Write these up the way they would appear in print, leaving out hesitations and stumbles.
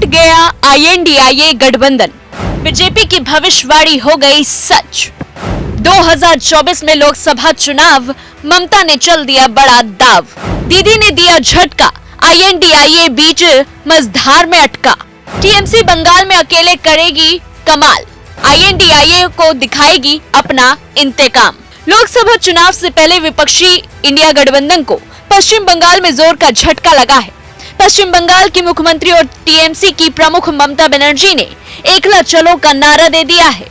टूट गया INDIA गठबंधन, बीजेपी की भविष्यवाणी हो गई सच। 2024 में लोकसभा चुनाव, ममता ने चल दिया बड़ा दाव। दीदी ने दिया झटका, INDIA बीच मझधार में अटका। TMC बंगाल में अकेले करेगी कमाल, INDIA को दिखाएगी अपना इंतकाम। लोकसभा चुनाव से पहले विपक्षी इंडिया गठबंधन को पश्चिम बंगाल में जोर का झटका लगा है। पश्चिम बंगाल की मुख्यमंत्री और TMC की प्रमुख ममता बनर्जी ने एकला चलो का नारा दे दिया है।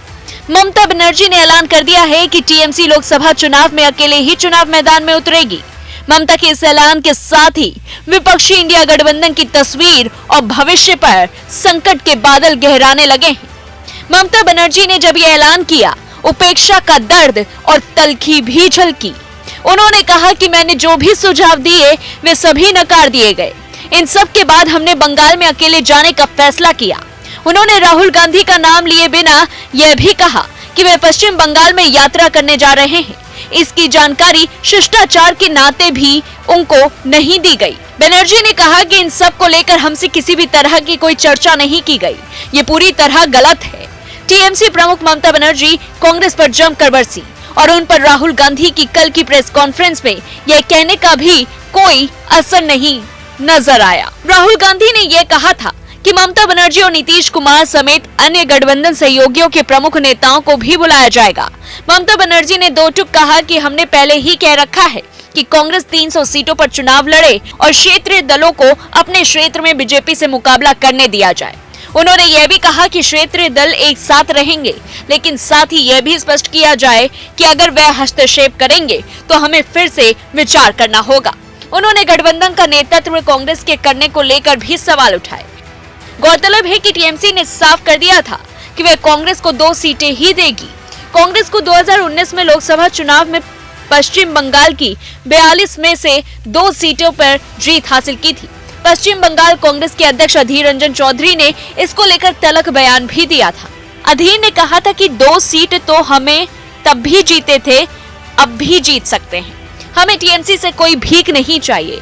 ममता बनर्जी ने ऐलान कर दिया है कि TMC लोकसभा चुनाव में अकेले ही चुनाव मैदान में उतरेगी। ममता के इस ऐलान के साथ ही विपक्षी इंडिया गठबंधन की तस्वीर और भविष्य पर संकट के बादल गहराने लगे हैं। ममता बनर्जी ने जब यह ऐलान किया, उपेक्षा का दर्द और तलखी भी झलकी। उन्होंने कहा कि मैंने जो भी सुझाव दिए वे सभी नकार दिए गए। इन सब के बाद हमने बंगाल में अकेले जाने का फैसला किया। उन्होंने राहुल गांधी का नाम लिए बिना यह भी कहा कि वे पश्चिम बंगाल में यात्रा करने जा रहे हैं। इसकी जानकारी शिष्टाचार के नाते भी उनको नहीं दी गई। बनर्जी ने कहा कि इन सब को लेकर हमसे किसी भी तरह की कोई चर्चा नहीं की गई, ये पूरी तरह गलत है। TMC प्रमुख ममता बनर्जी कांग्रेस पर जमकर बरसी और उन पर राहुल गांधी की कल की प्रेस कॉन्फ्रेंस में यह कहने का भी कोई असर नहीं नजर आया। राहुल गांधी ने यह कहा था कि ममता बनर्जी और नीतीश कुमार समेत अन्य गठबंधन सहयोगियों के प्रमुख नेताओं को भी बुलाया जाएगा। ममता बनर्जी ने दो टूक कहा कि हमने पहले ही कह रखा है कि कांग्रेस 300 सीटों पर चुनाव लड़े और क्षेत्रीय दलों को अपने क्षेत्र में बीजेपी से मुकाबला करने दिया जाए। उन्होंने यह भी कहा कि क्षेत्रीय दल एक साथ रहेंगे, लेकिन साथ ही यह भी स्पष्ट किया जाए कि अगर वह हस्तक्षेप करेंगे तो हमें फिर से विचार करना होगा। उन्होंने गठबंधन का नेतृत्व कांग्रेस के करने को लेकर भी सवाल उठाए। गौरतलब है कि TMC ने साफ कर दिया था कि वह कांग्रेस को 2 सीटें ही देगी। कांग्रेस को 2019 में लोकसभा चुनाव में पश्चिम बंगाल की 42 में से 2 सीटों पर जीत हासिल की थी। पश्चिम बंगाल कांग्रेस के अध्यक्ष अधीर रंजन चौधरी ने इसको लेकर तल्ख बयान भी दिया था। अधीर ने कहा था कि 2 सीट तो हमें तब भी जीते थे, अब भी जीत सकते हैं। हमें TMC से कोई भीख नहीं चाहिए।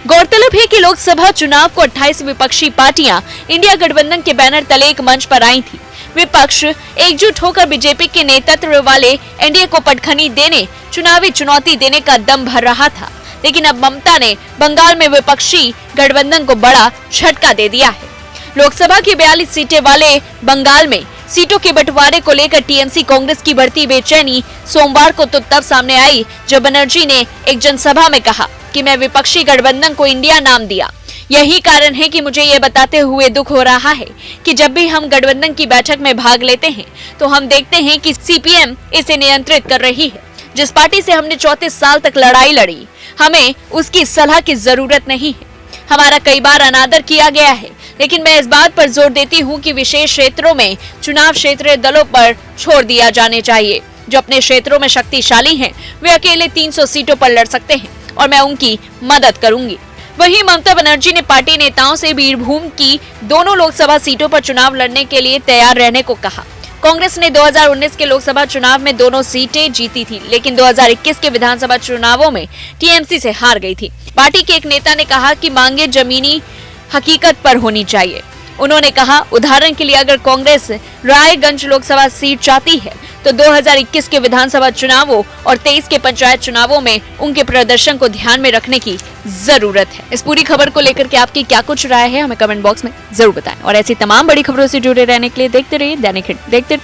गौरतलब है कि लोकसभा चुनाव को 28 विपक्षी पार्टियां इंडिया गठबंधन के बैनर तले एक मंच पर आई थी। विपक्ष एकजुट होकर बीजेपी के नेतृत्व वाले एनडीए को पटखनी देने, चुनावी चुनौती देने का दम भर रहा था। लेकिन अब ममता ने बंगाल में विपक्षी गठबंधन को बड़ा झटका दे दिया है। लोकसभा की 42 सीटें वाले बंगाल में सीटों के बंटवारे को लेकर TMC कांग्रेस की बढ़ती बेचैनी सोमवार को तो तब सामने आई जब बनर्जी ने एक जनसभा में कहा कि मैं विपक्षी गठबंधन को इंडिया नाम दिया। यही कारण है कि मुझे ये बताते हुए दुख हो रहा है कि जब भी हम गठबंधन की बैठक में भाग लेते हैं तो हम देखते हैं कि CPM इसे नियंत्रित कर रही है। जिस पार्टी से हमने 34 साल तक लड़ाई लड़ी, हमें उसकी सलाह की जरूरत नहीं है। हमारा कई बार अनादर किया गया है, लेकिन मैं इस बात पर जोर देती हूँ कि विशेष क्षेत्रों में चुनाव क्षेत्रीय दलों पर छोड़ दिया जाने चाहिए। जो अपने क्षेत्रों में शक्तिशाली हैं, वे अकेले 300 सीटों पर लड़ सकते हैं और मैं उनकी मदद करूंगी। वहीं ममता बनर्जी ने पार्टी नेताओं से बीरभूम की दोनों लोकसभा सीटों पर चुनाव लड़ने के लिए तैयार रहने को कहा। कांग्रेस ने 2019 के लोकसभा चुनाव में दोनों सीटें जीती थी, लेकिन 2021 के विधानसभा चुनावों में TMC से हार गई थी। पार्टी के एक नेता ने कहा कि मांगे जमीनी हकीकत पर होनी चाहिए। उन्होंने कहा, उदाहरण के लिए अगर कांग्रेस रायगंज लोकसभा सीट चाहती है तो 2021 के विधानसभा चुनावों और 23 के पंचायत चुनावों में उनके प्रदर्शन को ध्यान में रखने की जरूरत है। इस पूरी खबर को लेकर के आपकी क्या कुछ राय है, हमें कमेंट बॉक्स में जरूर बताएं और ऐसी तमाम बड़ी खबरों से जुड़े रहने के लिए देखते रहिए दैनिक हिट। देखते